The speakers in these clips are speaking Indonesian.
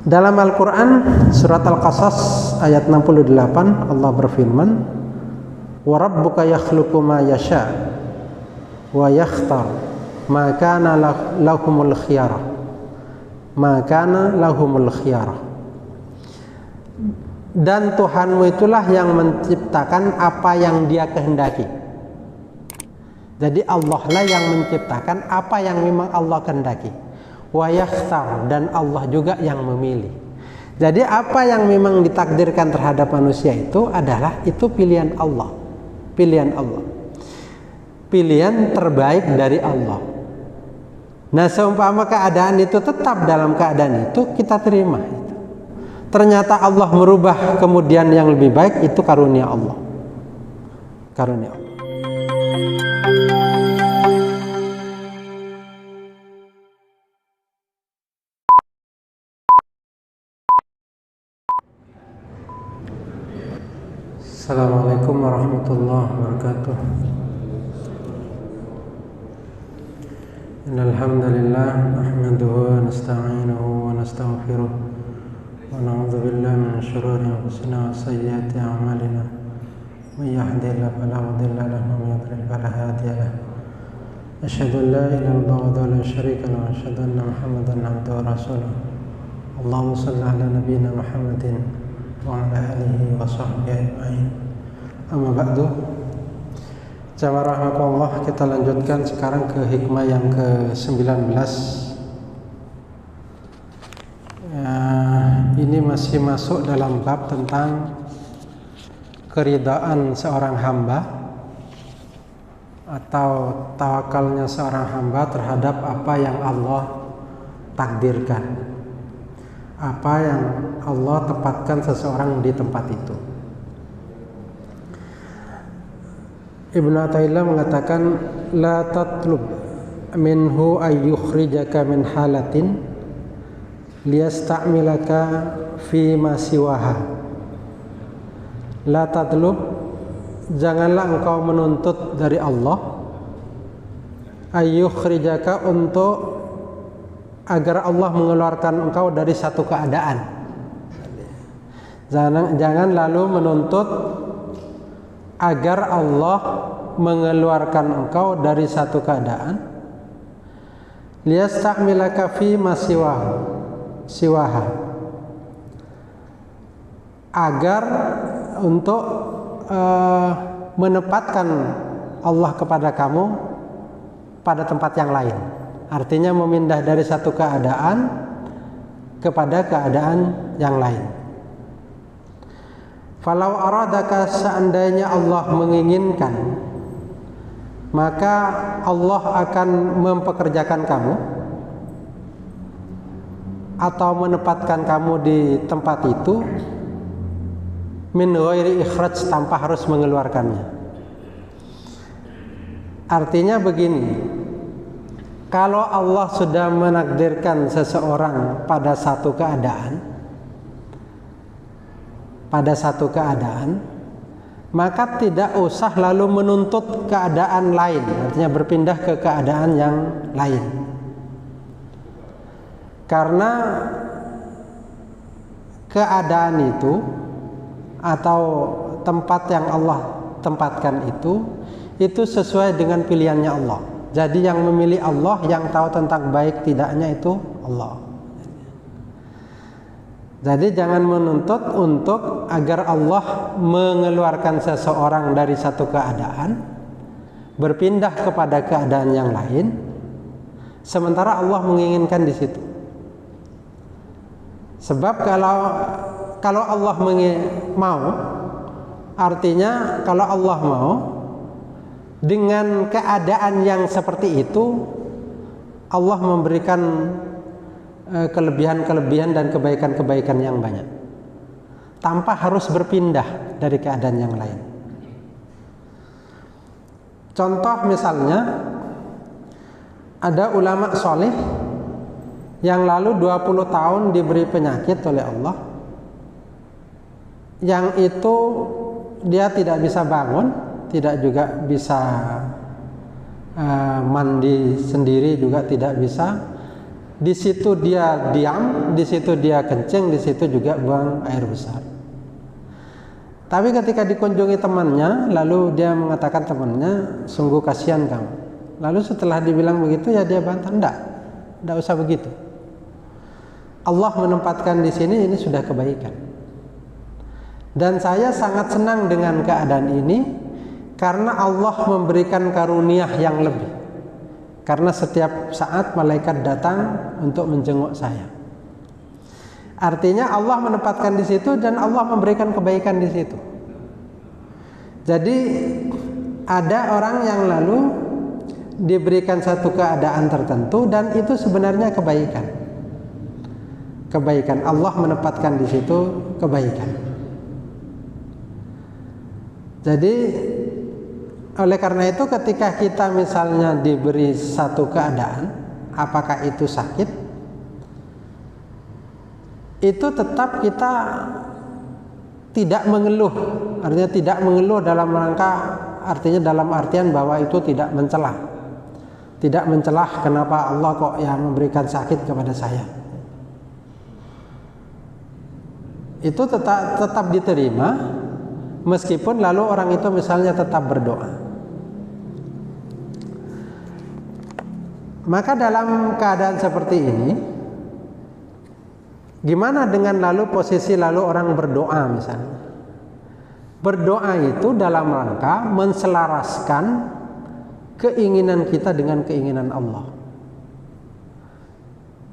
Dalam Al-Quran surat Al-Qasas ayat 68 Allah berfirman, wa rabbuka yakhluqu ma yasha wa yakhtar ma kana lahumul khiyarah dan Tuhanmu itulah yang menciptakan apa yang Dia kehendaki. Jadi Allah lah yang menciptakan apa yang memang Allah kehendaki. Wa yakhtar, dan Allah juga yang memilih. Jadi apa yang memang ditakdirkan terhadap manusia itu adalah itu pilihan Allah. Pilihan Allah. Pilihan terbaik dari Allah. Nah, seumpama keadaan itu tetap dalam keadaan itu, kita terima. Ternyata Allah merubah kemudian yang lebih baik, itu karunia Allah. Karunia Allah. Assalamualaikum warahmatullahi wabarakatuh. Innal hamdalillah nahmaduhu wa nasta'inuhu wa nastaghfiruh wa na'udzu billahi min shururi anfusina wa sayyiati a'malina. May yahdihillahu fala mudilla lahu wa may yudlil fala hadiya lahu. Asyhadu an la ilaha illallah wa la syarika lahu wa asyhadu anna Muhammadan abduhu wa rasuluh. Allahumma shalli ala nabiyyina Muhammadin wa ala alihi wa sahbihi ajma'in. Amma ba'du. Jamaah rahmatullah, kita lanjutkan sekarang ke hikmah yang ke-19. Ini masih masuk dalam bab tentang keridaan seorang hamba atau tawakalnya seorang hamba terhadap apa yang Allah takdirkan, apa yang Allah tempatkan seseorang di tempat itu. Ibnu Athaillah mengatakan, la tatlub minhu ayyukhrijaka min halatin liyasta'milaka fi ma siwaha. La tatlub, janganlah engkau menuntut dari Allah ayyukhrijaka, untuk agar Allah mengeluarkan engkau dari satu keadaan. Jangan lalu menuntut agar Allah mengeluarkan engkau dari satu keadaan. Liyasta'milaka fi ma siwaha, agar untuk menempatkan Allah kepada kamu pada tempat yang lain. Artinya memindah dari satu keadaan kepada keadaan yang lain. Falau aradaka, seandainya Allah menginginkan, maka Allah akan mempekerjakan kamu atau menempatkan kamu di tempat itu min ghairi ikhraj, tanpa harus mengeluarkannya. Artinya begini, kalau Allah sudah menakdirkan seseorang pada satu keadaan, maka tidak usah lalu menuntut keadaan lain, artinya berpindah ke keadaan yang lain. Karena keadaan itu atau tempat yang Allah tempatkan itu sesuai dengan pilihannya Allah. Jadi yang memilih Allah, yang tahu tentang baik tidaknya itu Allah. Jadi jangan menuntut untuk agar Allah mengeluarkan seseorang dari satu keadaan berpindah kepada keadaan yang lain, sementara Allah menginginkan di situ. Sebab kalau Allah mau, artinya kalau Allah mau dengan keadaan yang seperti itu, Allah memberikan kelebihan-kelebihan dan kebaikan-kebaikan yang banyak tanpa harus berpindah dari keadaan yang lain. Contoh misalnya, ada ulama soleh yang lalu 20 tahun diberi penyakit oleh Allah, yang itu dia tidak bisa bangun, tidak juga bisa mandi sendiri, juga tidak bisa. Di situ dia diam, di situ dia kencing, di situ juga buang air besar. Tapi ketika dikunjungi temannya, lalu dia mengatakan temannya, sungguh kasihan kamu. Lalu setelah dibilang begitu, ya dia bantah, enggak usah begitu. Allah menempatkan di sini, ini sudah kebaikan. Dan saya sangat senang dengan keadaan ini, karena Allah memberikan karunia yang lebih. Karena setiap saat malaikat datang untuk menjenguk saya. Artinya Allah menempatkan di situ dan Allah memberikan kebaikan di situ. Jadi ada orang yang lalu diberikan satu keadaan tertentu dan itu sebenarnya kebaikan. Kebaikan Allah menempatkan di situ kebaikan. Jadi oleh karena itu ketika kita misalnya diberi satu keadaan, apakah itu sakit, itu tetap kita tidak mengeluh. Artinya tidak mengeluh dalam rangka, artinya dalam artian bahwa itu tidak mencela. Tidak mencelah kenapa Allah kok yang memberikan sakit kepada saya. Itu tetap diterima, meskipun lalu orang itu misalnya tetap berdoa. Maka dalam keadaan seperti ini, gimana dengan lalu posisi lalu orang berdoa misalnya? Berdoa itu dalam rangka menselaraskan keinginan kita dengan keinginan Allah.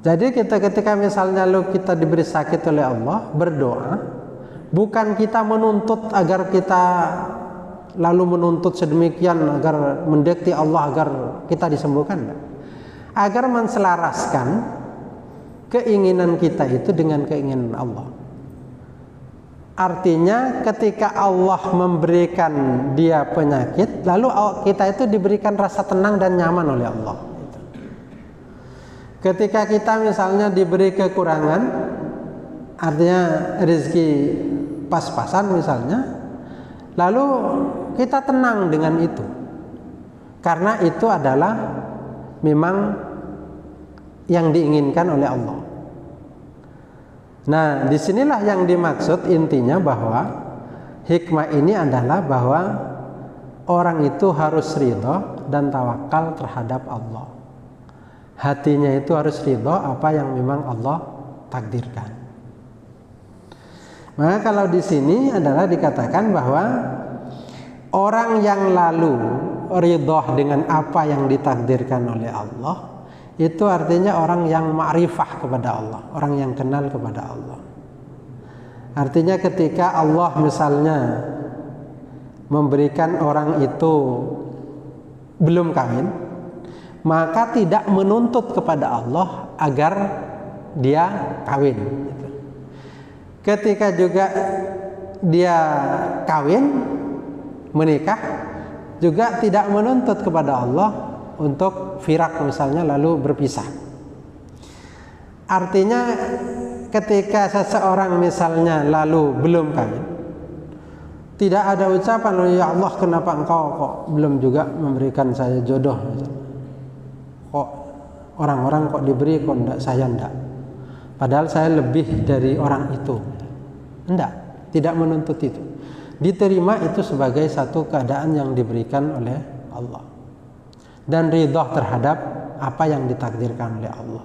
Jadi ketika misalnya lalu kita diberi sakit oleh Allah, berdoa, bukan kita menuntut agar kita lalu menuntut sedemikian agar mendekati Allah agar kita disembuhkan, agar menselaraskan keinginan kita itu dengan keinginan Allah. Artinya ketika Allah memberikan dia penyakit, lalu kita itu diberikan rasa tenang dan nyaman oleh Allah. Ketika kita misalnya diberi kekurangan, artinya rezeki pas-pasan misalnya, lalu kita tenang dengan itu, karena itu adalah memang yang diinginkan oleh Allah. Nah, disinilah yang dimaksud intinya bahwa hikmah ini adalah bahwa orang itu harus ridho dan tawakal terhadap Allah. Hatinya itu harus ridho apa yang memang Allah takdirkan. Maka kalau di sini adalah dikatakan bahwa orang yang lalu ridho dengan apa yang ditakdirkan oleh Allah, itu artinya orang yang ma'rifah kepada Allah, orang yang kenal kepada Allah. Artinya ketika Allah misalnya memberikan orang itu belum kawin, maka tidak menuntut kepada Allah agar dia kawin. Ketika juga dia kawin, menikah, juga tidak menuntut kepada Allah untuk firak misalnya lalu berpisah. Artinya ketika seseorang misalnya lalu belum kawin, tidak ada ucapan, ya Allah kenapa engkau kok belum juga memberikan saya jodoh, kok orang-orang kok diberi kok enggak, saya enggak, padahal saya lebih dari orang itu. Enggak, tidak menuntut itu, diterima itu sebagai satu keadaan yang diberikan oleh Allah dan ridho terhadap apa yang ditakdirkan oleh Allah.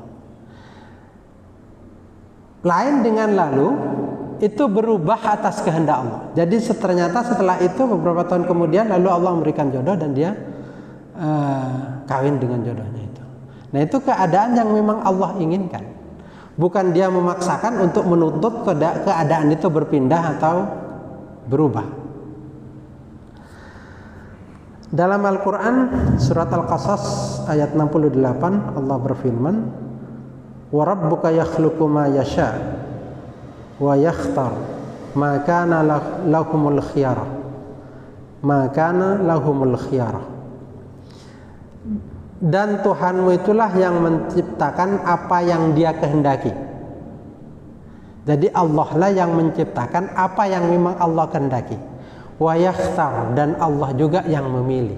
Lain dengan lalu itu berubah atas kehendak Allah. Jadi ternyata setelah itu beberapa tahun kemudian lalu Allah memberikan jodoh dan dia kawin dengan jodohnya itu. Nah, itu keadaan yang memang Allah inginkan. Bukan dia memaksakan untuk menuntut keadaan itu berpindah atau berubah. Dalam Al-Quran surat Al-Qasas ayat 68 Allah berfirman, wa rabbuka yakhluqu ma yasha wa yakhtar ma kana lahumul khiyarah ma kana lahumul khiyarah. Dan Tuhanmu itulah yang menciptakan apa yang dia kehendaki. Jadi Allah lah yang menciptakan apa yang memang Allah kehendaki. Wa yakhtar, dan Allah juga yang memilih.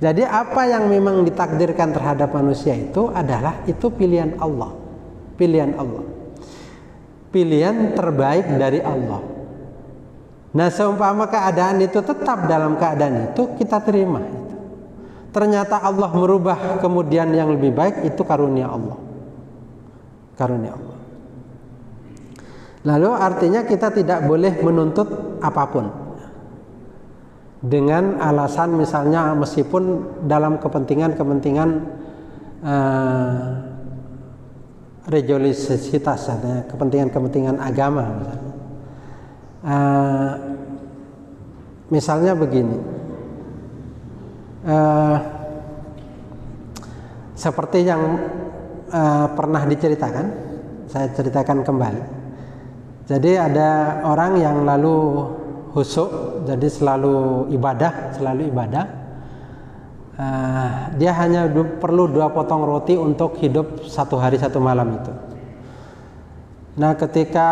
Jadi apa yang memang ditakdirkan terhadap manusia itu adalah itu pilihan Allah. pilihan Allah, pilihan terbaik dari Allah. Nah, seumpama keadaan itu tetap dalam keadaan itu, kita terima itu. Ternyata Allah merubah kemudian yang lebih baik, itu karunia Allah. Karunia Allah. Lalu artinya kita tidak boleh menuntut apapun dengan alasan misalnya meskipun dalam kepentingan religiositas, kepentingan agama misalnya. Misalnya begini, seperti yang pernah diceritakan, saya ceritakan kembali. Jadi ada orang yang lalu husuk, jadi selalu ibadah. Dia hanya perlu 2 potong roti untuk hidup 1 hari 1 malam itu. Nah, ketika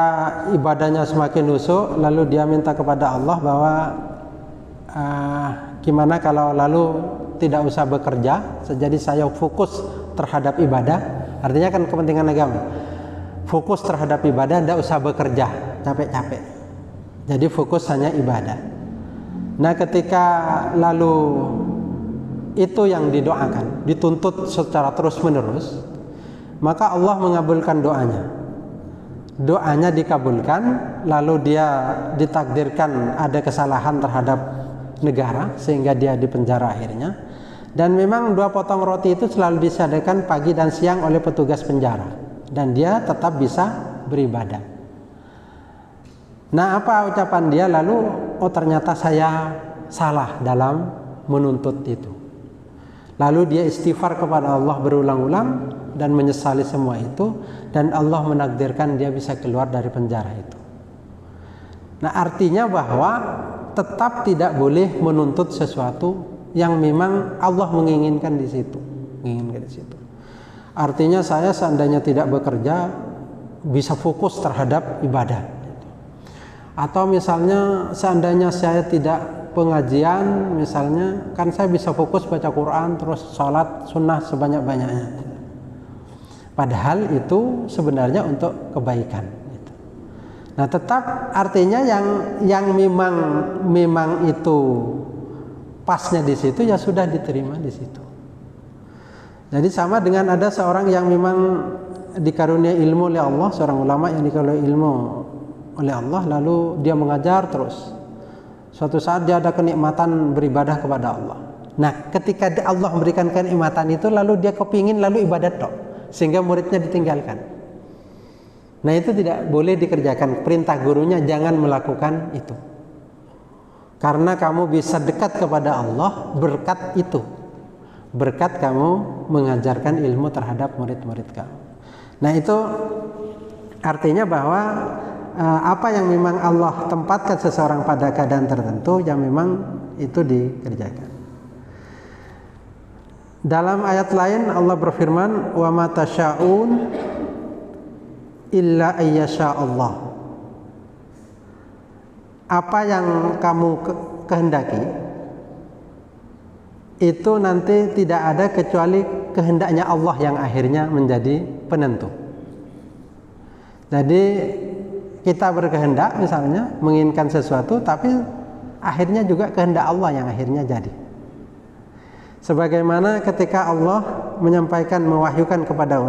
ibadahnya semakin husuk, lalu dia minta kepada Allah bahwa gimana kalau lalu tidak usah bekerja, jadi saya fokus terhadap ibadah. Artinya kan kepentingan agama. Fokus terhadap ibadah, tidak usah bekerja capek-capek. Jadi fokus hanya ibadah. Nah, ketika lalu itu yang didoakan, dituntut secara terus-menerus, maka Allah mengabulkan doanya. Doanya dikabulkan, lalu dia ditakdirkan ada kesalahan terhadap negara sehingga dia dipenjara akhirnya. Dan memang 2 potong roti itu selalu disediakan pagi dan siang oleh petugas penjara, dan dia tetap bisa beribadah. Nah, apa ucapan dia lalu? Oh, ternyata saya salah dalam menuntut itu. Lalu dia istighfar kepada Allah berulang-ulang dan menyesali semua itu, dan Allah menakdirkan dia bisa keluar dari penjara itu. Nah, artinya bahwa tetap tidak boleh menuntut sesuatu yang memang Allah menginginkan di situ, Artinya saya seandainya tidak bekerja bisa fokus terhadap ibadah. Atau misalnya seandainya saya tidak pengajian, misalnya kan saya bisa fokus baca Quran terus sholat sunnah sebanyak-banyaknya. Padahal itu sebenarnya untuk kebaikan. Nah, tetap artinya yang memang itu pasnya di situ, ya sudah diterima di situ. Jadi sama dengan ada seorang yang memang dikarunia ilmu oleh Allah, seorang ulama yang dikarunia ilmu oleh Allah, lalu dia mengajar terus. Suatu saat dia ada kenikmatan beribadah kepada Allah. Nah, ketika Allah memberikan kenikmatan itu, lalu dia kepingin lalu ibadat tok, sehingga muridnya ditinggalkan. Nah, itu tidak boleh dikerjakan. Perintah gurunya jangan melakukan itu. Karena kamu bisa dekat kepada Allah berkat itu. Berkat kamu mengajarkan ilmu terhadap murid-murid kamu. Nah, itu artinya bahwa apa yang memang Allah tempatkan seseorang pada keadaan tertentu, yang memang itu dikerjakan. Dalam ayat lain Allah berfirman, wa ma tasyaun illa ayyasha Allah. Apa yang kamu kehendaki itu nanti tidak ada kecuali kehendaknya Allah yang akhirnya menjadi penentu. Jadi kita berkehendak misalnya menginginkan sesuatu, tapi akhirnya juga kehendak Allah yang akhirnya jadi. Sebagaimana ketika Allah menyampaikan, mewahyukan kepada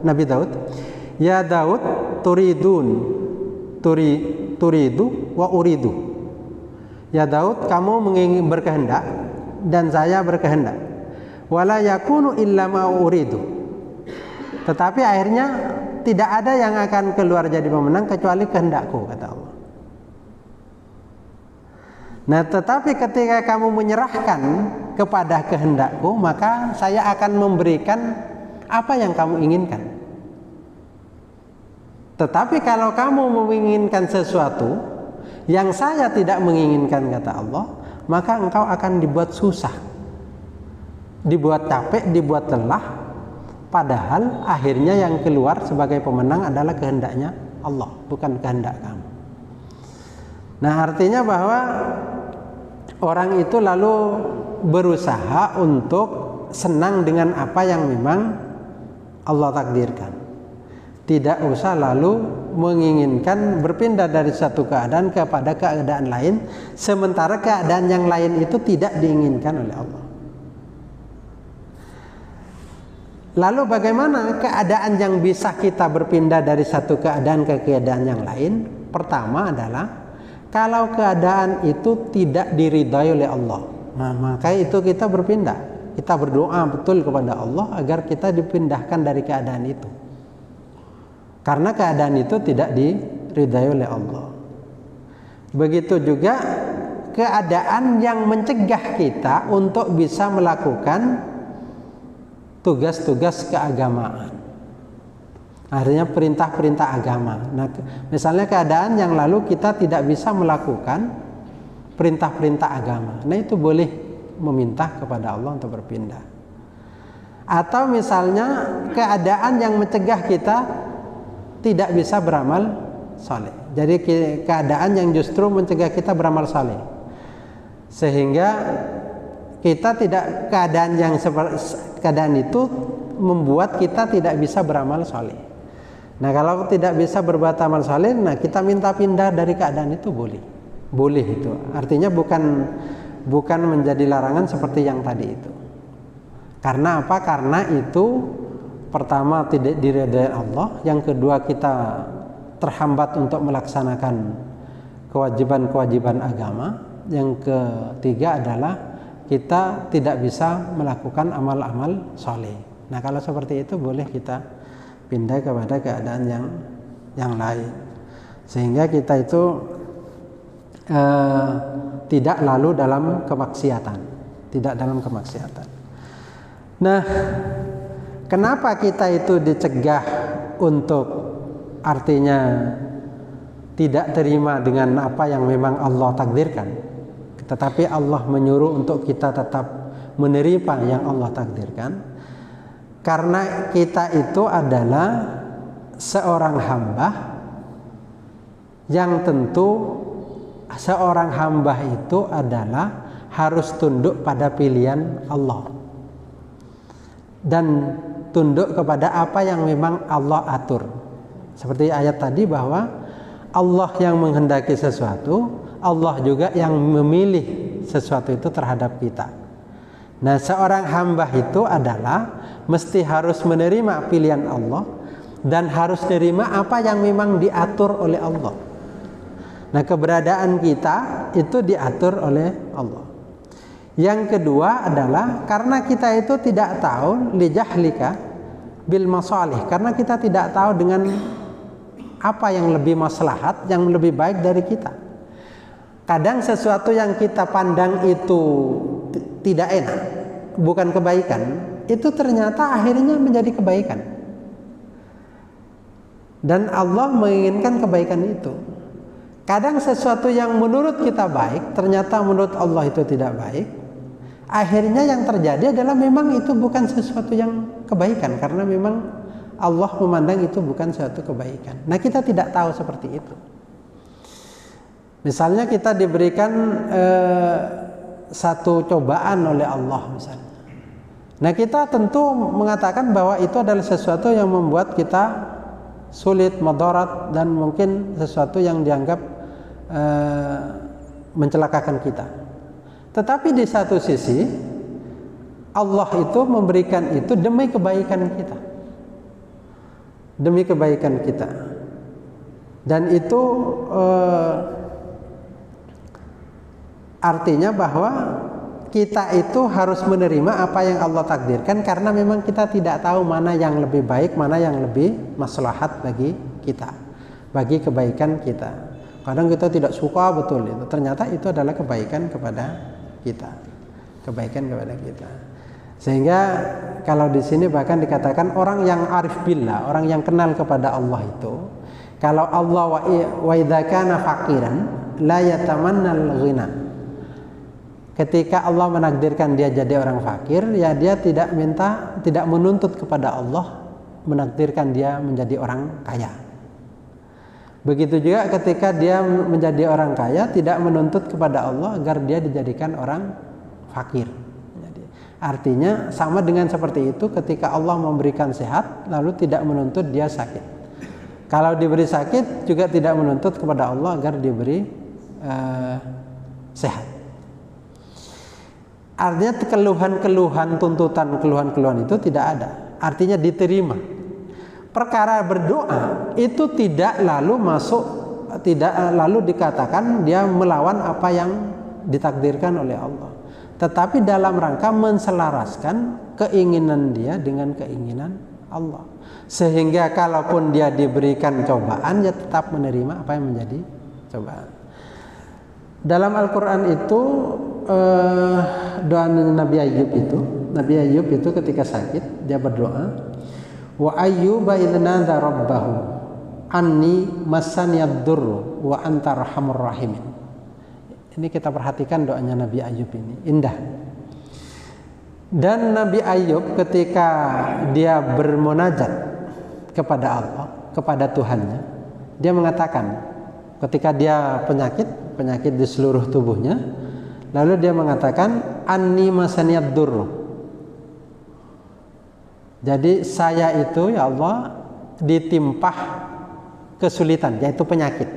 Nabi Daud, ya Daud turidu wa uridu. Ya Daud, kamu berkehendak dan saya berkehendak. Wala yakunu illa ma uridu. Tetapi akhirnya tidak ada yang akan keluar jadi pemenang kecuali kehendakku, kata Allah. Nah, tetapi ketika kamu menyerahkan kepada kehendakku, maka saya akan memberikan apa yang kamu inginkan. Tetapi kalau kamu menginginkan sesuatu yang saya tidak menginginkan, kata Allah, maka engkau akan dibuat susah, dibuat capek, dibuat lelah. Padahal akhirnya yang keluar sebagai pemenang adalah kehendaknya Allah, bukan kehendak kamu. Nah, artinya bahwa orang itu lalu berusaha untuk senang dengan apa yang memang Allah takdirkan. Tidak usah lalu menginginkan berpindah dari satu keadaan kepada keadaan lain, sementara keadaan yang lain itu tidak diinginkan oleh Allah. Lalu bagaimana keadaan yang bisa kita berpindah dari satu keadaan ke keadaan yang lain? Pertama adalah kalau keadaan itu tidak diridhai oleh Allah, nah, maka itu kita berpindah. Kita berdoa betul kepada Allah agar kita dipindahkan dari keadaan itu. Karena keadaan itu tidak diridhai oleh Allah. Begitu juga keadaan yang mencegah kita untuk bisa melakukan tugas-tugas keagamaan. Artinya perintah-perintah agama. Nah, misalnya keadaan yang lalu kita tidak bisa melakukan perintah-perintah agama. Nah, itu boleh meminta kepada Allah untuk berpindah. Atau misalnya keadaan yang mencegah kita tidak bisa beramal saleh. Jadi keadaan yang justru mencegah kita beramal saleh, sehingga kita tidak keadaan itu membuat kita tidak bisa beramal saleh. Nah, kalau tidak bisa berbuat amal saleh, nah kita minta pindah dari keadaan itu boleh itu. Artinya bukan menjadi larangan seperti yang tadi itu. Karena apa? Karena itu pertama tidak diridhai Allah, yang kedua kita terhambat untuk melaksanakan kewajiban-kewajiban agama, yang ketiga adalah kita tidak bisa melakukan amal-amal soleh. Nah, kalau seperti itu boleh kita pindah kepada keadaan yang lain, sehingga kita itu tidak lalu dalam kemaksiatan, Nah, kenapa kita itu dicegah untuk artinya tidak terima dengan apa yang memang Allah takdirkan, tetapi Allah menyuruh untuk kita tetap menerima yang Allah takdirkan? Karena kita itu adalah seorang hamba yang tentu seorang hamba itu adalah harus tunduk pada pilihan Allah dan tunduk kepada apa yang memang Allah atur. Seperti ayat tadi bahwa Allah yang menghendaki sesuatu, Allah juga yang memilih sesuatu itu terhadap kita. Nah, seorang hamba itu adalah mesti harus menerima pilihan Allah dan harus menerima apa yang memang diatur oleh Allah. Nah, keberadaan kita itu diatur oleh Allah. Yang kedua adalah karena kita itu tidak tahu lijahlika bil masalih, karena kita tidak tahu dengan apa yang lebih maslahat, yang lebih baik dari kita. Kadang sesuatu yang kita pandang itu tidak enak, bukan kebaikan, itu ternyata akhirnya menjadi kebaikan. Dan Allah menginginkan kebaikan itu. Kadang sesuatu yang menurut kita baik, ternyata menurut Allah itu tidak baik. Akhirnya yang terjadi adalah memang itu bukan sesuatu yang kebaikan, karena memang Allah memandang itu bukan suatu kebaikan. Nah, kita tidak tahu seperti itu. Misalnya kita diberikan satu cobaan oleh Allah misalnya. Nah, kita tentu mengatakan bahwa itu adalah sesuatu yang membuat kita sulit, madarat, dan mungkin sesuatu yang dianggap mencelakakan kita. Tetapi di satu sisi Allah itu memberikan itu demi kebaikan kita, dan itu artinya bahwa kita itu harus menerima apa yang Allah takdirkan, karena memang kita tidak tahu mana yang lebih baik, mana yang lebih maslahat bagi kita, bagi kebaikan kita. Kadang kita tidak suka betul itu, ternyata itu adalah kebaikan kepada kita, Sehingga kalau di sini bahkan dikatakan orang yang arif billah, orang yang kenal kepada Allah itu, kalau Allah wa idza kana faqiran la yatamanna al-ghina. Ketika Allah menakdirkan dia jadi orang fakir, ya dia tidak menuntut kepada Allah menakdirkan dia menjadi orang kaya. Begitu juga ketika dia menjadi orang kaya, tidak menuntut kepada Allah agar dia dijadikan orang fakir. Jadi, artinya sama dengan seperti itu ketika Allah memberikan sehat, lalu tidak menuntut dia sakit. Kalau diberi sakit juga tidak menuntut kepada Allah agar diberi sehat. Artinya keluhan-keluhan, tuntutan keluhan-keluhan itu tidak ada. Artinya diterima. Perkara berdoa itu tidak lalu dikatakan dia melawan apa yang ditakdirkan oleh Allah, tetapi dalam rangka menselaraskan keinginan dia dengan keinginan Allah, sehingga kalaupun dia diberikan cobaan dia tetap menerima apa yang menjadi cobaan. Dalam Al-Quran itu doa Nabi Ayyub itu ketika sakit dia berdoa, wa ayyuba idh nadha rabbahu anni massaniyad durru wa anta arhamur rahimin. Ini kita perhatikan doanya Nabi Ayyub ini indah. Dan Nabi Ayyub ketika dia bermunajat kepada Allah, kepada Tuhannya, dia mengatakan ketika dia penyakit di seluruh tubuhnya, lalu dia mengatakan anni massaniyad durru. Jadi saya itu ya Allah ditimpah kesulitan, yaitu penyakit.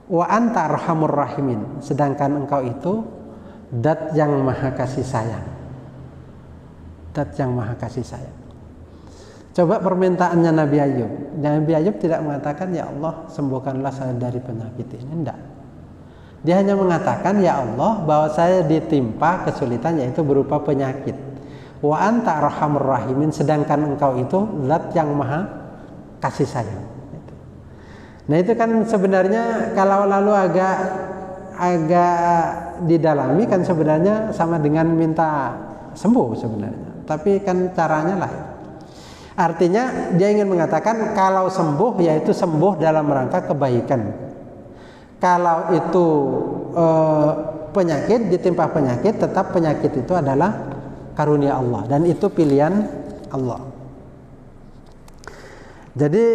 Wa anta arhamur rahimin, sedangkan engkau itu Dat yang maha kasih sayang. Dat yang maha kasih sayang. Coba permintaannya Nabi Ayyub. Nabi Ayyub tidak mengatakan ya Allah sembuhkanlah saya dari penyakit ini, enggak. Dia hanya mengatakan ya Allah bahwa saya ditimpa kesulitan yaitu berupa penyakit. Wa anta arhamur rahimin, sedangkan engkau itu zat yang maha kasih sayang. Nah itu kan sebenarnya kalau lalu agak didalami kan sebenarnya sama dengan minta sembuh sebenarnya, tapi kan caranya lain. Artinya dia ingin mengatakan kalau sembuh yaitu sembuh dalam rangka kebaikan. Kalau itu penyakit, ditimpa penyakit, tetap penyakit itu adalah karunia Allah dan itu pilihan Allah. Jadi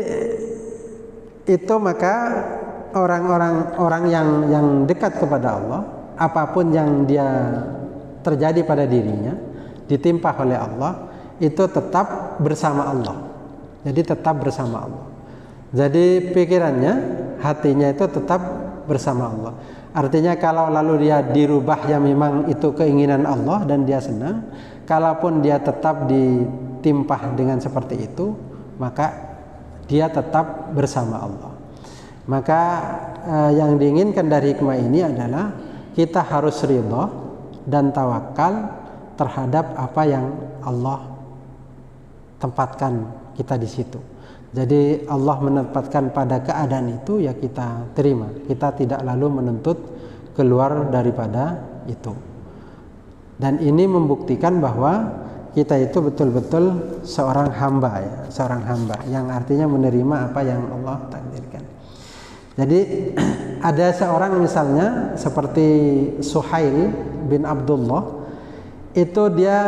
itu maka orang yang dekat kepada Allah, apapun yang dia terjadi pada dirinya, ditimpa oleh Allah, itu tetap bersama Allah. Jadi tetap bersama Allah. Jadi pikirannya, hatinya itu tetap bersama Allah. Artinya kalau lalu dia dirubah ya memang itu keinginan Allah dan dia senang. Kalaupun dia tetap ditimpah dengan seperti itu, maka dia tetap bersama Allah. Maka yang diinginkan dari hikmah ini adalah kita harus ridha dan tawakal terhadap apa yang Allah tempatkan kita di situ. Jadi Allah menempatkan pada keadaan itu ya kita terima. Kita tidak lalu menuntut keluar daripada itu. Dan ini membuktikan bahwa kita itu betul-betul seorang hamba ya, seorang hamba yang artinya menerima apa yang Allah takdirkan. Jadi ada seorang misalnya seperti Suhail bin Abdullah, itu dia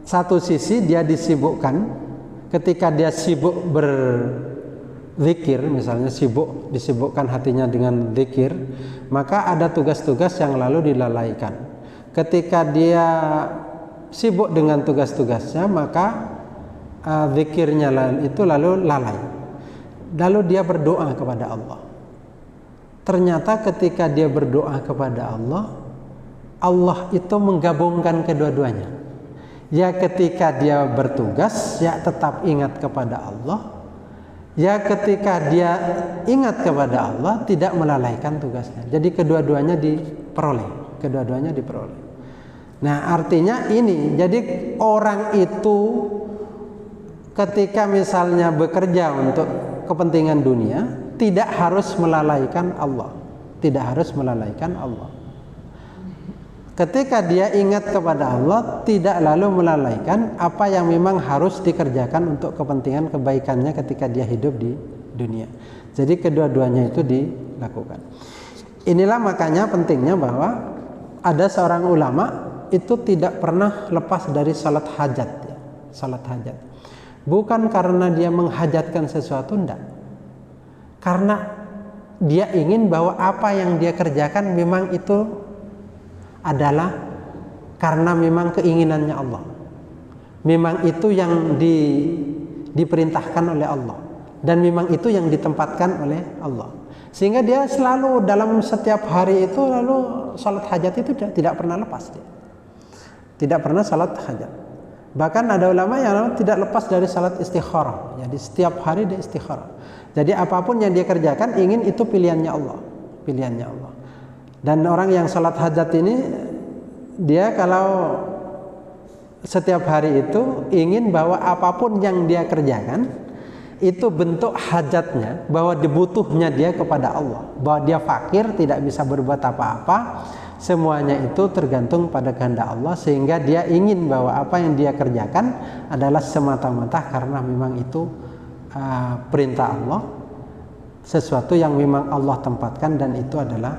satu sisi dia disibukkan ketika dia sibuk berzikir, misalnya disibukkan hatinya dengan zikir, maka ada tugas-tugas yang lalu dilalaikan. Ketika dia sibuk dengan tugas-tugasnya, maka zikirnya itu lalu lalai. Lalu dia berdoa kepada Allah. Ternyata ketika dia berdoa kepada Allah, Allah itu menggabungkan kedua-duanya. Ya ketika dia bertugas, ya tetap ingat kepada Allah. Ya ketika dia ingat kepada Allah, tidak melalaikan tugasnya. Jadi kedua-duanya diperoleh. Nah artinya ini, jadi orang itu ketika misalnya bekerja untuk kepentingan dunia, tidak harus melalaikan Allah. Tidak harus melalaikan Allah. Ketika dia ingat kepada Allah, tidak lalu melalaikan apa yang memang harus dikerjakan untuk kepentingan kebaikannya ketika dia hidup di dunia. Jadi kedua-duanya itu dilakukan. Inilah makanya pentingnya bahwa ada seorang ulama itu tidak pernah lepas dari salat hajat. Salat hajat. Bukan karena dia menghajatkan sesuatu, enggak. Karena dia ingin bahwa apa yang dia kerjakan memang itu adalah karena memang keinginannya Allah. Memang itu yang diperintahkan oleh Allah, dan memang itu yang ditempatkan oleh Allah, sehingga dia selalu dalam setiap hari itu lalu salat hajat itu tidak pernah lepas, dia tidak pernah salat hajat. Bahkan ada ulama yang tidak lepas dari salat istikharah, jadi setiap hari dia istikharah. Jadi apapun yang dia kerjakan ingin itu pilihannya Allah, pilihannya Allah. Dan orang yang salat hajat ini, dia kalau setiap hari itu ingin bahwa apapun yang dia kerjakan itu bentuk hajatnya, bahwa dibutuhnya dia kepada Allah, bahwa dia fakir, tidak bisa berbuat apa-apa, semuanya itu tergantung pada kehendak Allah, sehingga dia ingin bahwa apa yang dia kerjakan adalah semata-mata karena memang itu perintah Allah, sesuatu yang memang Allah tempatkan, dan itu adalah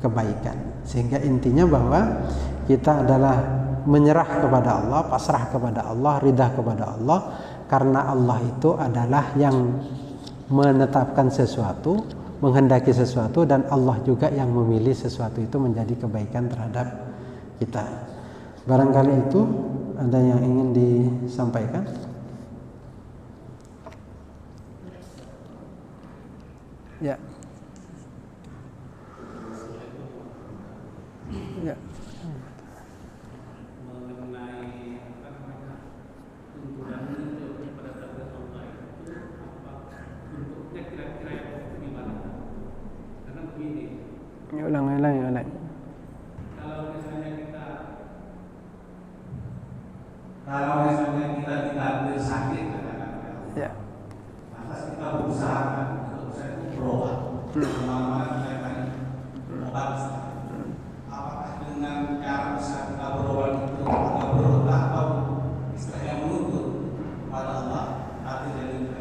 kebaikan. Sehingga intinya bahwa kita adalah menyerah kepada Allah, pasrah kepada Allah, ridha kepada Allah, karena Allah itu adalah yang menetapkan sesuatu, menghendaki sesuatu, dan Allah juga yang memilih sesuatu itu menjadi kebaikan terhadap kita. Barangkali itu ada yang ingin disampaikan. Ya. Ya. Ulang. Kalau misalnya kita ditakdir sakit, ya, lantas kita berusaha untuk berobat, kemana-mana kita cari obat. Apakah dengan cara bisa kita berobat itu kita berobat atau istilahnya menuntut pada Allah hati dari kita?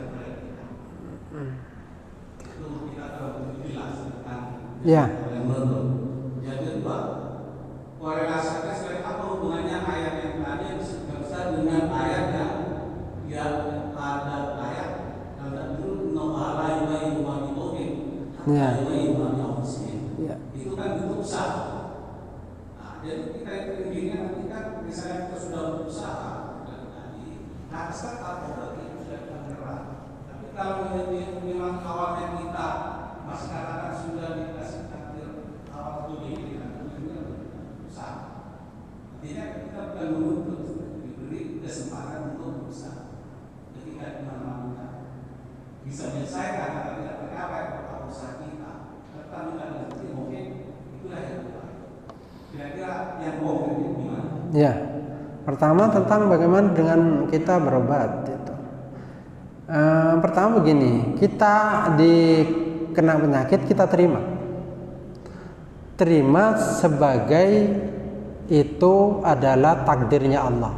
Itu kita terlalu jelas tentang ya. Yang kedua, korelasinya sebagai apa hubungannya ayat yang tadi yang disebutkan dengan ayat yang ada ayat yang dulu nohala yuwa yuwa Ya. itu kan bentuk usaha. Nah, jadi kita itu intinya nanti kan misalnya kita sudah berusaha nah sekarang itu sudah kita menyerah. Tapi kalau memang awalnya kita masih katakan sudah dikasih takdir awal itu usaha. Artinya kita bukan menuntut, diberi kesempatan untuk berusaha. Ketika dimana-mana bisa menyelesaikan atau tidak tercapai apa usaha kita, tetap kita nanti mungkin itulah yang terbaik. Kira-kira yang bohong itu gimana? Ya. Pertama tentang bagaimana dengan kita berobat itu. Pertama begini, kita kena penyakit kita terima sebagai itu adalah takdirnya Allah.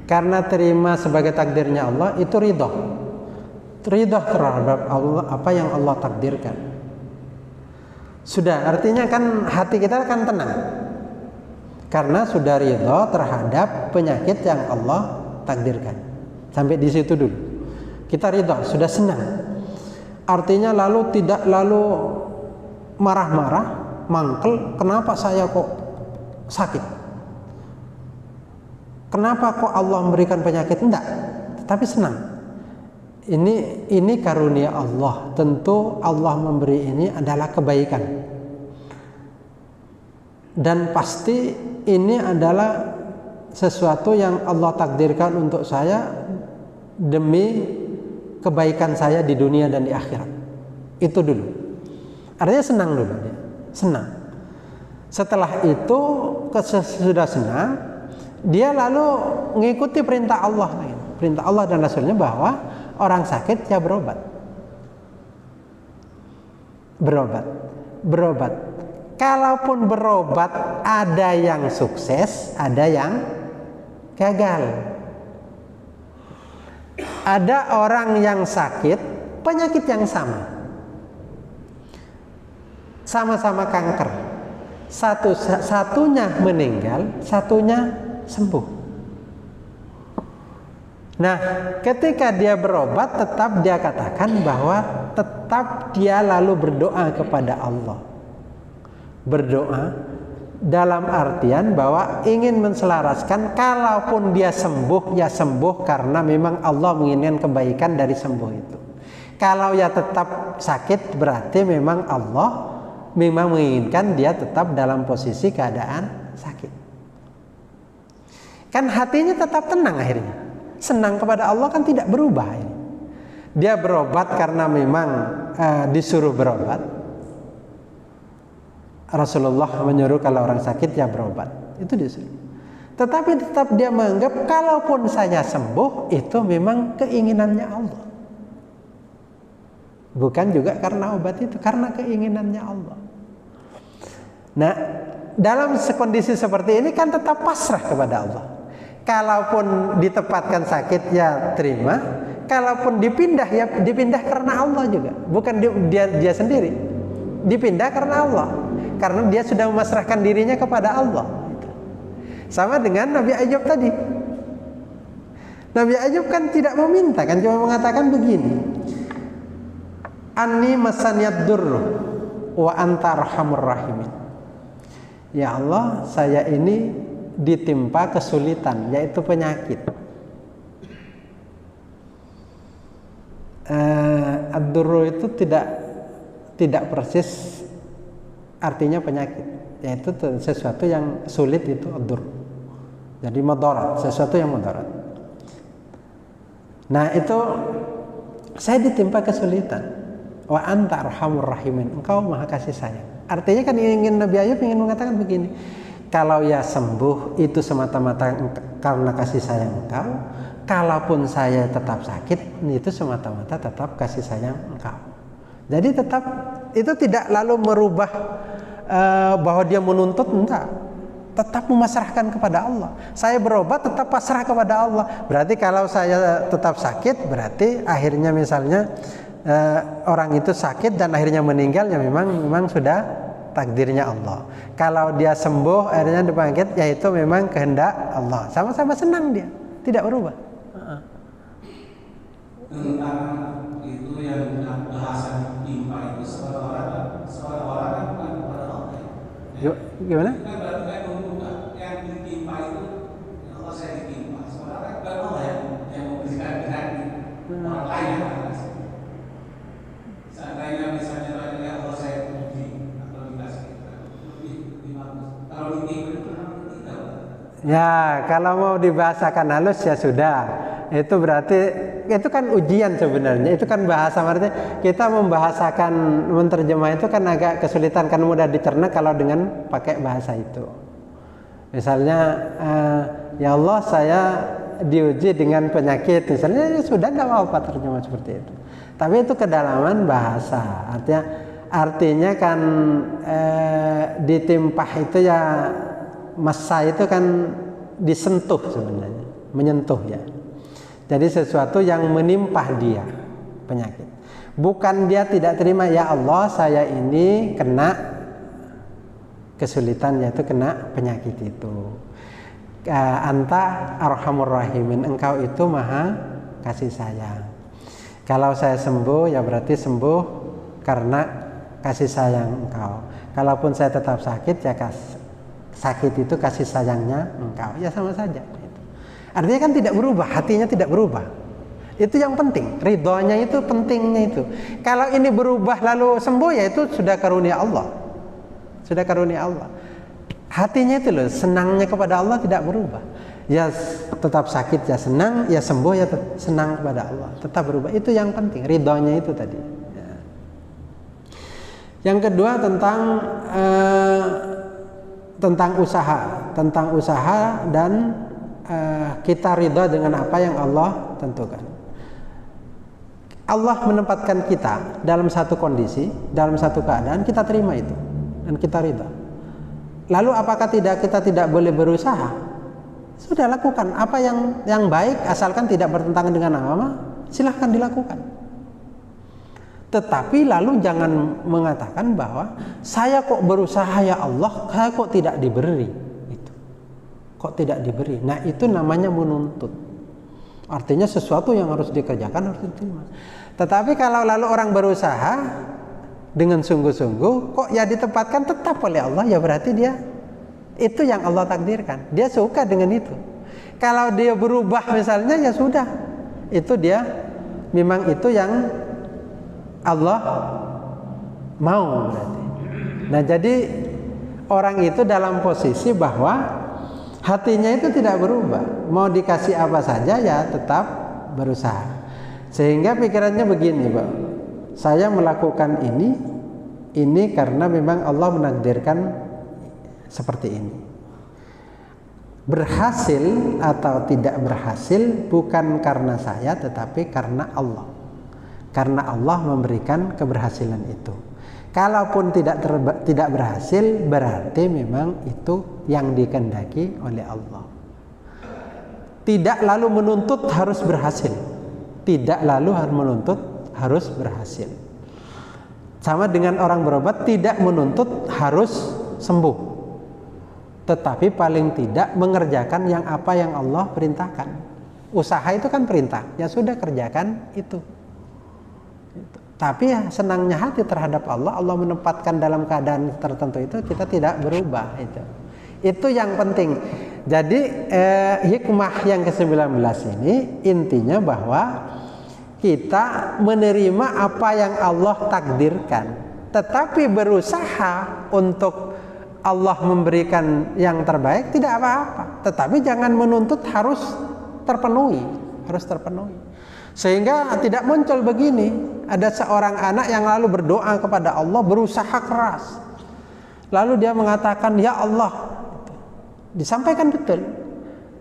Karena terima sebagai takdirnya Allah itu ridho terhadap Allah, apa yang Allah takdirkan. Sudah, artinya kan hati kita kan tenang karena sudah ridho terhadap penyakit yang Allah takdirkan. Sampai di situ dulu kita ridho, sudah senang. Artinya lalu tidak lalu marah-marah, mangkel, kenapa saya kok sakit? Kenapa kok Allah memberikan penyakit? Enggak, tapi senang. Ini karunia Allah. Tentu Allah memberi ini adalah kebaikan. Dan pasti ini adalah sesuatu yang Allah takdirkan untuk saya demi kebaikan saya di dunia dan di akhirat. Itu dulu. Artinya senang dulu, senang. Setelah itu sudah senang, dia lalu mengikuti perintah Allah, perintah Allah dan Rasulnya bahwa orang sakit ya berobat. Kalaupun berobat ada yang sukses, ada yang gagal. Ada orang yang sakit penyakit yang sama-sama kanker, satunya meninggal, satunya sembuh. Nah, ketika dia berobat tetap dia katakan bahwa tetap dia lalu berdoa kepada Allah, berdoa dalam artian bahwa ingin menselaraskan, kalaupun dia sembuh, ya sembuh karena memang Allah menginginkan kebaikan dari sembuh itu. Kalau ya tetap sakit, berarti memang Allah memang menginginkan dia tetap dalam posisi keadaan sakit. Kan hatinya tetap tenang akhirnya, senang kepada Allah, kan tidak berubah ini. Dia berobat karena memang disuruh berobat. Rasulullah menyuruh kalau orang sakit ya berobat, itu disuruh. Tetapi tetap dia menganggap kalaupun saya sembuh itu memang keinginannya Allah, bukan juga karena obat itu, karena keinginannya Allah. Nah, dalam kondisi seperti ini kan tetap pasrah kepada Allah. Kalaupun ditempatkan sakit ya terima, kalaupun dipindah ya dipindah karena Allah juga, bukan dia sendiri. Dipindah karena Allah, karena dia sudah memasrahkan dirinya kepada Allah. Sama dengan Nabi Ayub tadi. Nabi Ayub kan tidak meminta, kan cuma mengatakan begini, Anni masaniyad durru wa anta arhamur rahimin. Ya Allah, saya ini ditimpa kesulitan, yaitu penyakit. Ad-durru itu tidak persis artinya penyakit, yaitu sesuatu yang sulit, itu ad-durr. Jadi madarat, sesuatu yang madarat. Nah, itu saya ditimpa kesulitan. Wa anta arhamur rahimin, engkau maha kasih sayang. Artinya kan Nabi Ayub ingin mengatakan begini, kalau ya sembuh itu semata-mata karena kasih sayang engkau, kalaupun saya tetap sakit itu semata-mata tetap kasih sayang engkau. Jadi tetap itu tidak lalu merubah bahwa dia menuntut, enggak, tetap memasrahkan kepada Allah. Saya berobat tetap pasrah kepada Allah. Berarti kalau saya tetap sakit, berarti akhirnya misalnya orang itu sakit dan akhirnya meninggal, ya memang sudah takdirnya Allah. Kalau dia sembuh akhirnya dibangkit, yaitu memang kehendak Allah. Sama-sama senang dia, tidak berubah. Tentang itu yang bahasa timpa itu seorang orang bukan kepada Allah. Gimana? Itu kan berarti kan membuka yang ditimpa itu, ya Allah saya ditimpa. Seorang bukan Allah yang memberikan penyakit, orang lain yang akan. Seandainya misalnya ya Allah saya uji atau dikasih lebih bagus. Kalau ditimpa itu memang tidak. Ya, kalau mau dibahasakan halus ya sudah. Itu berarti itu kan ujian sebenarnya. Itu kan bahasa, artinya kita membahasakan, menerjemah itu kan agak kesulitan, kan mudah dicerna kalau dengan pakai bahasa itu. Misalnya ya Allah saya diuji dengan penyakit, misalnya ya sudah, nggak apa-apa terjemah seperti itu. Tapi itu kedalaman bahasa. Artinya kan ditimpah itu ya, masa itu kan disentuh sebenarnya, menyentuh ya. Jadi sesuatu yang menimpah dia penyakit. Bukan dia tidak terima, ya Allah saya ini kena kesulitan, yaitu kena penyakit itu. Anta arhamur rahimin, engkau itu maha kasih sayang. Kalau saya sembuh ya berarti sembuh karena kasih sayang engkau. Kalaupun saya tetap sakit ya sakit itu kasih sayangnya engkau. Ya sama saja. Artinya kan tidak berubah, hatinya tidak berubah. Itu yang penting, ridhonya itu pentingnya itu. Kalau ini berubah lalu sembuh, ya itu sudah karunia Allah. Sudah karunia Allah. Hatinya itu loh, senangnya kepada Allah tidak berubah. Ya tetap sakit ya senang, ya sembuh ya senang kepada Allah. Tetap berubah, itu yang penting, ridhonya itu tadi. Ya. Yang kedua tentang usaha dan kita ridha dengan apa yang Allah tentukan. Allah menempatkan kita dalam satu kondisi, dalam satu keadaan, kita terima itu dan kita ridha. Lalu apakah kita tidak boleh berusaha? Sudah, lakukan apa yang baik, asalkan tidak bertentangan dengan agama, silahkan dilakukan. Tetapi lalu jangan mengatakan bahwa saya kok berusaha ya Allah, saya kok tidak diberi. Kok tidak diberi? Nah, itu namanya menuntut. Artinya sesuatu yang harus dikerjakan harus diterima. Tetapi kalau lalu orang berusaha dengan sungguh-sungguh, kok ya ditempatkan tetap oleh Allah, ya berarti dia Itu yang Allah takdirkan. Dia suka dengan itu. Kalau dia berubah misalnya, ya sudah. Itu dia memang itu yang Allah mau berarti. Nah, jadi orang itu dalam posisi bahwa hatinya itu tidak berubah. Mau dikasih apa saja ya tetap berusaha. Sehingga pikirannya begini, Pak. Saya melakukan ini karena memang Allah menakdirkan seperti ini. Berhasil atau tidak berhasil bukan karena saya, tetapi karena Allah. Karena Allah memberikan keberhasilan itu. Kalaupun tidak berhasil, berarti memang itu yang dikehendaki oleh Allah. Tidak lalu menuntut harus berhasil. Tidak lalu harus menuntut harus berhasil. Sama dengan orang berobat, tidak menuntut harus sembuh. Tetapi paling tidak mengerjakan yang apa yang Allah perintahkan. Usaha itu kan perintah, ya sudah kerjakan itu. Tapi ya senangnya hati terhadap Allah, Allah menempatkan dalam keadaan tertentu itu kita tidak berubah itu. Itu yang penting. Jadi hikmah yang ke-19 ini intinya bahwa kita menerima apa yang Allah takdirkan, tetapi berusaha untuk Allah memberikan yang terbaik tidak apa-apa, tetapi jangan menuntut harus terpenuhi. Sehingga tidak muncul begini, ada seorang anak yang lalu berdoa kepada Allah, berusaha keras. Lalu dia mengatakan, "Ya Allah," disampaikan betul.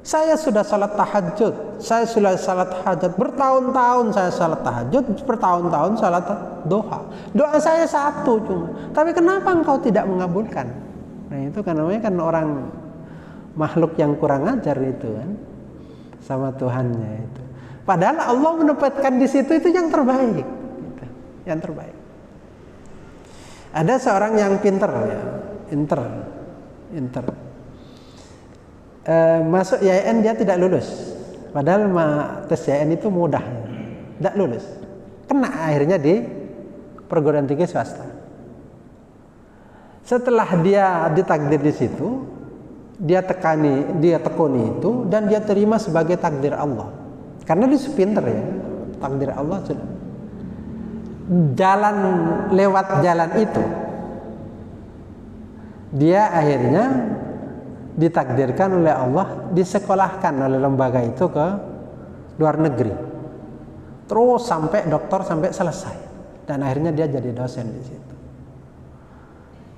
Saya sudah salat tahajud, saya sudah salat hajat, bertahun-tahun saya salat tahajud, bertahun-tahun salat doa. Doa saya satu cuma, tapi kenapa engkau tidak mengabulkan? Nah itu kan namanya kan orang makhluk yang kurang ajar itu kan sama Tuhannya itu. Padahal Allah menempatkan di situ itu yang terbaik, gitu. Yang terbaik. Ada seorang yang pinter ya, inter. Masuk YN dia tidak lulus. Padahal tes YN itu mudah, tidak lulus. Kena akhirnya di perguruan tinggi swasta. Setelah dia ditakdir di situ, dia tekuni itu dan dia terima sebagai takdir Allah. Karena dia pinter ya, takdir Allah sudah. Lewat jalan itu, dia akhirnya ditakdirkan oleh Allah, disekolahkan oleh lembaga itu ke luar negeri. Terus sampai doktor sampai selesai. Dan akhirnya dia jadi dosen di situ.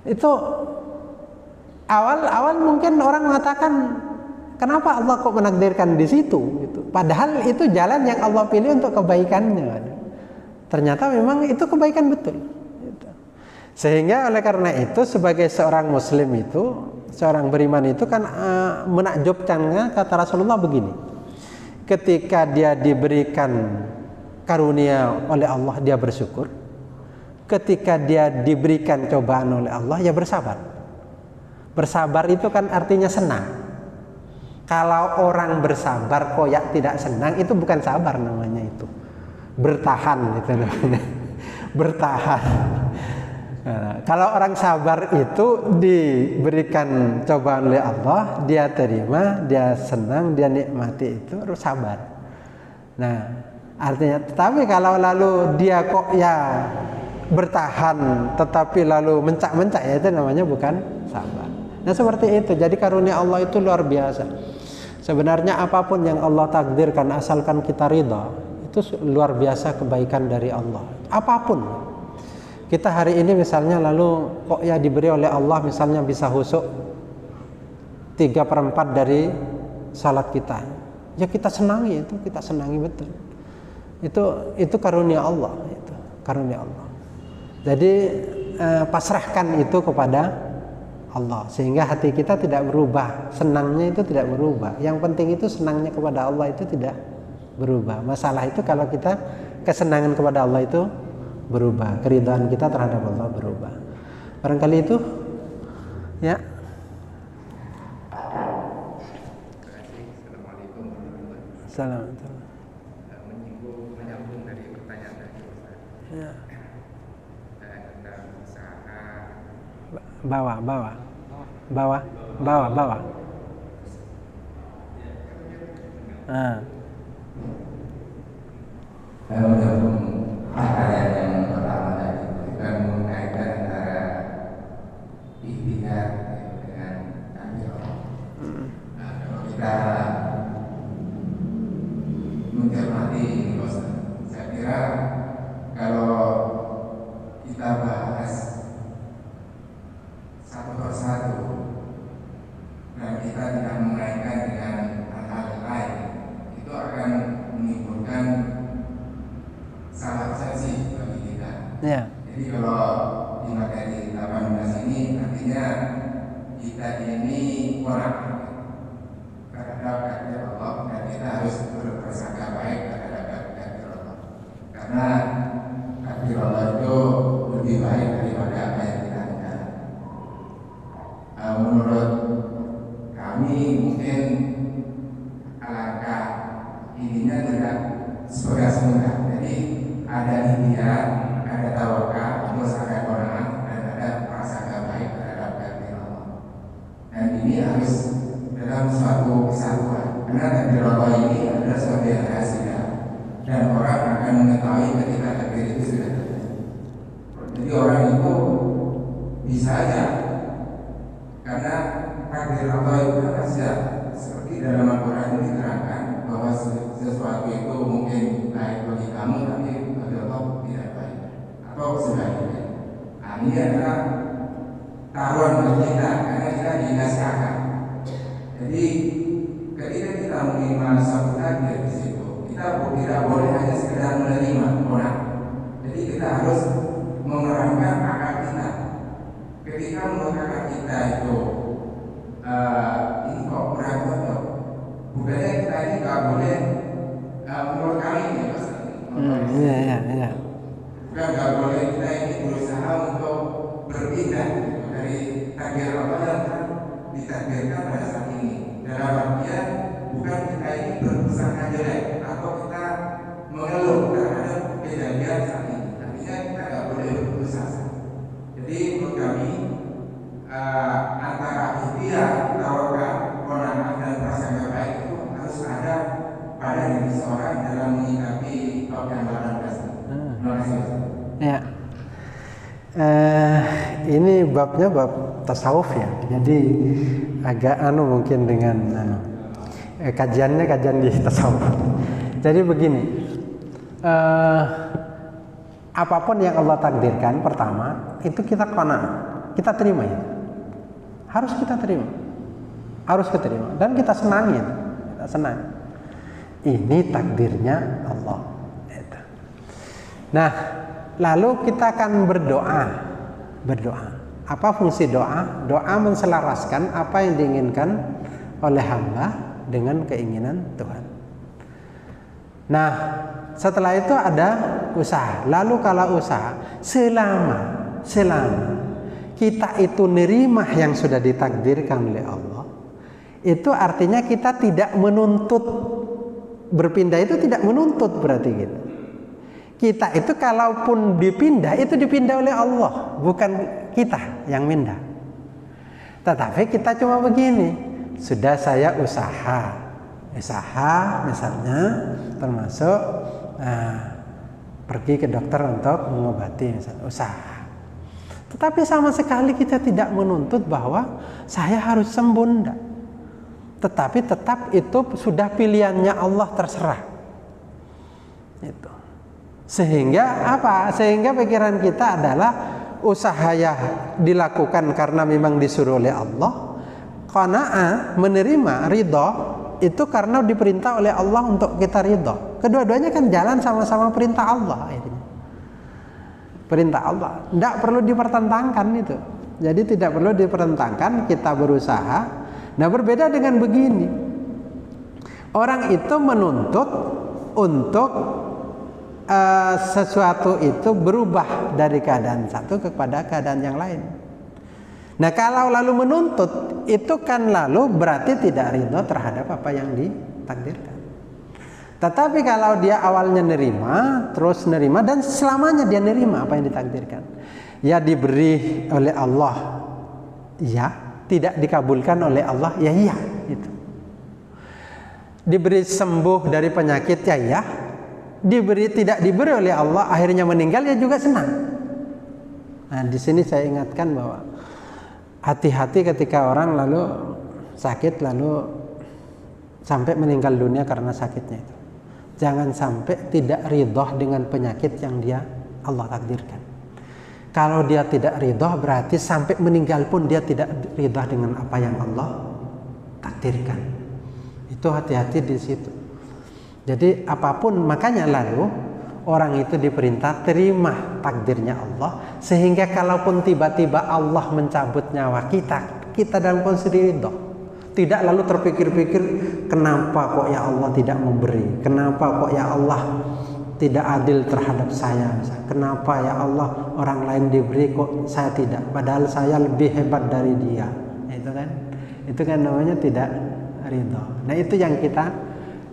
Itu awal mungkin orang mengatakan, kenapa Allah kok menakdirkan di situ? Gitu. Padahal itu jalan yang Allah pilih untuk kebaikannya. Ternyata memang itu kebaikan betul. Gitu. Sehingga oleh karena itu sebagai seorang Muslim itu, seorang beriman itu kan menakjubkannya kata Rasulullah begini. Ketika dia diberikan karunia oleh Allah, dia bersyukur. Ketika dia diberikan cobaan oleh Allah, ya bersabar. Bersabar itu kan artinya senang. Kalau orang bersabar koyak tidak senang, itu bukan sabar namanya itu. Bertahan itu namanya. Bertahan. Nah, kalau orang sabar itu diberikan cobaan oleh Allah, dia terima, dia senang, dia nikmati itu, harus sabar. Nah, artinya, tapi kalau lalu dia kok ya bertahan, tetapi lalu mencak-mencak, ya itu namanya bukan sabar. Nah seperti itu. Jadi karunia Allah itu luar biasa. Sebenarnya apapun yang Allah takdirkan, asalkan kita ridha, itu luar biasa kebaikan dari Allah. Apapun. Kita hari ini misalnya lalu kok ya diberi oleh Allah misalnya bisa khusyuk 3/4 dari salat kita. Ya kita senangi itu, kita senangi betul. Itu karunia Allah, itu karunia Allah. Jadi pasrahkan itu kepada Allah sehingga hati kita tidak berubah, senangnya itu tidak berubah. Yang penting itu senangnya kepada Allah itu tidak berubah. Masalah itu kalau kita kesenangan kepada Allah itu berubah, keridhaan kita terhadap Allah berubah. Barangkali itu ya. Assalamualaikum. Menyambung dari pertanyaan tadi, Ya. tentang usaha Bawa. Bawa. Untuk pertanyaan yang pertama tadi bukan mengaitkan antara ikhtiar dengan takdir Allah. Kalau kita mencermati ini, saya kira kalau kita bahas satu persatu dan kita tidak mengaitkan dengan hal-hal lain, itu akan menimbulkan salah persepsi bagi kita. Ya. Jadi kalau di materi 18 ini artinya kita ini orang terhadap takdir Allah dan kita harus berprasangka baik terhadap takdir Allah. Karena takdir Allah itu lebih baik daripada apa yang kita lihat. Menurut kami mungkin alangkah ininya tidak semudah. Jadi ada ikhtiar, ada tawakal, terus ada qanaah dan ada prasangka baik terhadap takdir Allah. Dan ini harus dalam suatu kesatuan. Karena takdir Allah ini adalah suatu yang rahasia dan orang akan mengetahui ketika takdir itu sudah terjadi. Jadi orang itu bisa aja, karena takdir Allah itu rahasia. Seperti dalam Al-Quran itu diterangkan bahwa sesuatu itu mungkin baik bagi kamu, tapi bagi Allah tidak baik atau sebaliknya. Ini adalah taruhan bagi kita karena kita dikasih akal. Jadi ketika kita menerima suatu takdir di situ, kita tidak boleh hanya sekedar menerima orang. Jadi kita harus mengerahkan akal kita. Ketika menurut akal kita itu ini kok kurang cocok, bukannya kita ini nggak boleh menurut kami ini Mas. Iya. Bukan nggak boleh kita ini berusaha untuk berpindah dari takdir Allah yang ditakdirkan pada saat ini. Dalam artian bukan kita ini berprasangka jelek atau kita mengeluh terhadap kejadian saat ini. Artinya kita nggak boleh berputus asa. Jadi menurut kami antara ikhtiar, tawakal, qanaah dan prasangka baik itu harus ada pada diri seorang dalam menyikapi bab yang 18 ini. Terima kasih. Ya. Ini babnya bab tasawuf ya. Jadi agak mungkin dengan kajiannya kajian di tasawuf. Jadi begini. Apapun yang Allah takdirkan pertama itu kita qanaah, kita terima ya. Harus kita terima. Harus kita terima dan kita senangin. Kita senang. Ini takdirnya Allah. Nah, lalu kita akan berdoa. Apa fungsi doa? Doa menselaraskan apa yang diinginkan oleh hamba dengan keinginan Tuhan. Nah, setelah itu ada usaha. Lalu kalau usaha, selama kita itu nerima yang sudah ditakdirkan oleh Allah, itu artinya kita tidak menuntut. Berpindah itu tidak menuntut berarti gitu. Kita itu kalaupun dipindah, itu dipindah oleh Allah, bukan kita yang pindah. Tetapi kita cuma begini, sudah saya usaha misalnya, termasuk pergi ke dokter untuk mengobati, misalnya usaha. Tetapi sama sekali kita tidak menuntut bahwa saya harus sembuh, enggak. Tetapi tetap itu sudah pilihannya Allah, terserah. Itu. Sehingga apa? Sehingga pikiran kita adalah usaha yang dilakukan karena memang disuruh oleh Allah. Qanaah, menerima, ridha itu karena diperintah oleh Allah untuk kita ridha. Kedua-duanya kan jalan sama-sama perintah Allah. Perintah Allah, tidak perlu dipertentangkan itu. Jadi tidak perlu dipertentangkan, kita berusaha. Nah, berbeda dengan begini, orang itu menuntut untuk sesuatu itu berubah dari keadaan satu kepada keadaan yang lain. Nah, kalau lalu menuntut itu kan lalu berarti tidak ridho terhadap apa yang ditakdirkan. Tetapi kalau dia awalnya nerima, terus nerima dan selamanya dia nerima apa yang ditakdirkan, ya diberi oleh Allah, ya tidak dikabulkan oleh Allah, ya iya itu. Diberi sembuh dari penyakit, ya iya. Tidak diberi oleh Allah, akhirnya meninggal, ya juga senang. Nah, di sini saya ingatkan bahwa hati-hati ketika orang lalu sakit lalu sampai meninggal dunia karena sakitnya itu. Jangan sampai tidak ridho dengan penyakit yang Allah takdirkan. Kalau dia tidak ridho, berarti sampai meninggal pun dia tidak ridho dengan apa yang Allah takdirkan. Itu hati-hati di situ. Jadi apapun, makanya lalu orang itu diperintah terima takdirnya Allah, sehingga kalaupun tiba-tiba Allah mencabut nyawa kita dalam kondisi ridho. Tidak lalu terpikir-pikir, kenapa kok ya Allah tidak memberi, kenapa kok ya Allah tidak adil terhadap saya, kenapa ya Allah orang lain diberi kok saya tidak, padahal saya lebih hebat dari dia. Itu kan namanya tidak ridho. Nah, itu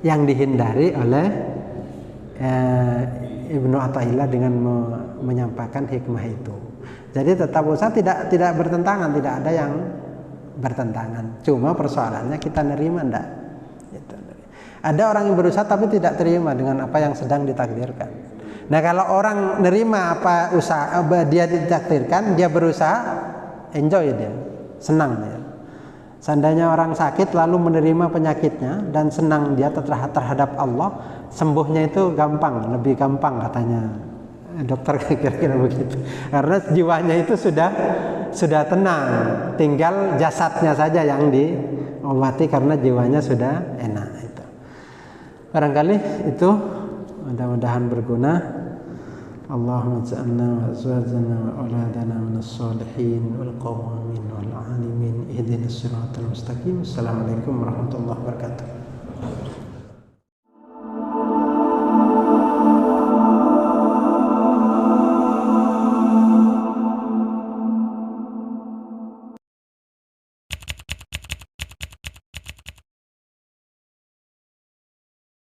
yang dihindari oleh Ibnu Athaillah dengan menyampaikan hikmah itu. Jadi tetap usaha, tidak bertentangan, tidak ada yang bertentangan. Cuma persoalannya kita nerima enggak? Gitu. Ada orang yang berusaha tapi tidak terima dengan apa yang sedang ditakdirkan. Nah, kalau orang nerima apa usaha dia ditakdirkan, dia berusaha, enjoy dia, senang dia. Seandainya orang sakit lalu menerima penyakitnya dan senang dia terhadap Allah, sembuhnya itu gampang, lebih gampang katanya dokter, kira-kira begitu. Karena jiwanya itu sudah tenang, tinggal jasadnya saja yang diobati karena jiwanya sudah enak. Itu barangkali itu mudah-mudahan berguna. Allahumma ja'alna wa azwajana wa auladana minas shalihin wal qawamin wal alimin ihdinas siratal mustaqim. Assalamualaikum warahmatullahi wabarakatuh.